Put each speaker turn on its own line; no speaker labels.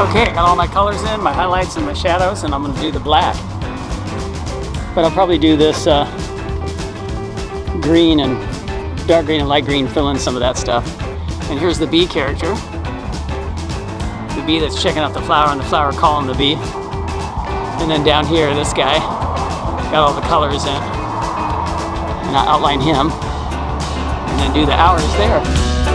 Okay, I got all my colors in, my highlights and my shadows, and I'm going to do the black. But I'll probably do this green and dark green and light green, fill in some of that stuff. And here's the bee character. The bee that's checking out the flower and the flower calling the bee. And then down here, this guy, got all the colors in. And I'll outline him. And then do the hours there.